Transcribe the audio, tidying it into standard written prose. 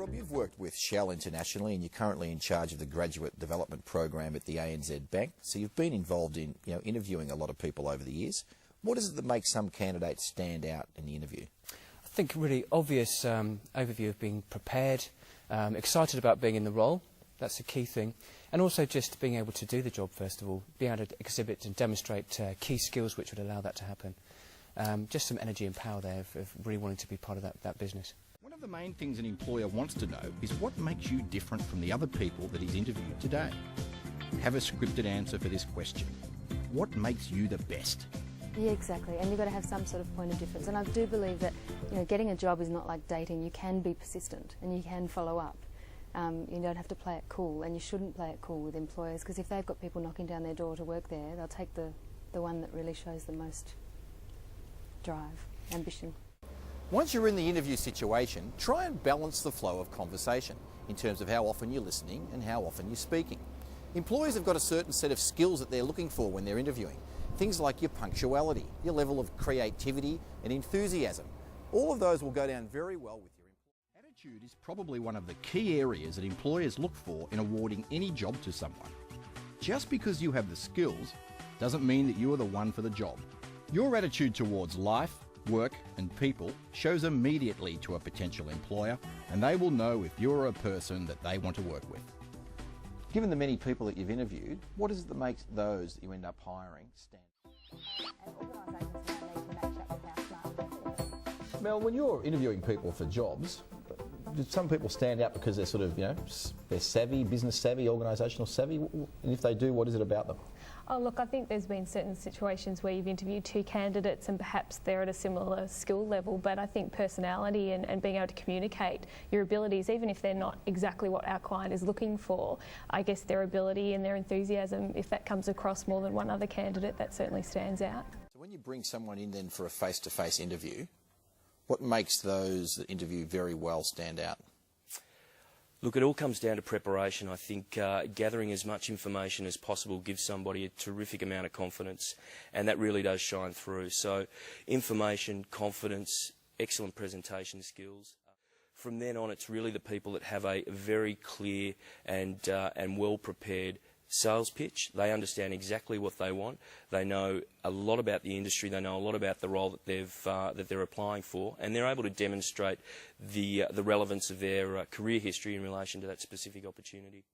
Rob, you've worked with Shell internationally and you're currently in charge of the graduate development program at the ANZ Bank. So you've been involved in interviewing a lot of people over the years. What is it that makes some candidates stand out in the interview? I think a really obvious overview of being prepared, excited about being in the role. That's a key thing. And also just being able to do the job, first of all, being able to exhibit and demonstrate key skills which would allow that to happen. Just some energy and power there of really wanting to be part of that business. One of the main things an employer wants to know is what makes you different from the other people that he's interviewed today. Have a scripted answer for this question. What makes you the best? Yeah, exactly, and you've got to have some sort of point of difference. And I do believe that getting a job is not like dating. You can be persistent and you can follow up. You don't have to play it cool, and you shouldn't play it cool with employers, because if they've got people knocking down their door to work there, they'll take the one that really shows the most drive, ambition. Once you're in the interview situation, try and balance the flow of conversation in terms of how often you're listening and how often you're speaking. Employers have got a certain set of skills that they're looking for when they're interviewing. Things like your punctuality, your level of creativity and enthusiasm. All of those will go down very well with your employer. Attitude is probably one of the key areas that employers look for in awarding any job to someone. Just because you have the skills doesn't mean that you are the one for the job. Your attitude towards life, work and people shows immediately to a potential employer, and they will know if you're a person that they want to work with. Given the many people that you've interviewed, what is it that makes those that you end up hiring stand? Mel, when you're interviewing people for jobs, do some people stand out because they're sort of, they're savvy, business savvy, organisational savvy? And if they do, what is it about them? Oh, look, I think there's been certain situations where you've interviewed two candidates and perhaps they're at a similar skill level, but I think personality and being able to communicate your abilities, even if they're not exactly what our client is looking for, I guess their ability and their enthusiasm, if that comes across more than one other candidate, that certainly stands out. So when you bring someone in then for a face-to-face interview, what makes those that interview very well stand out? Look, it all comes down to preparation. I think gathering as much information as possible gives somebody a terrific amount of confidence, and that really does shine through. So information, confidence, excellent presentation skills. From then on, it's really the people that have a very clear and well-prepared sales pitch. They understand exactly what they want. They know a lot about the industry. They know a lot about the role that they're applying for, and they're able to demonstrate the relevance of their career history in relation to that specific opportunity.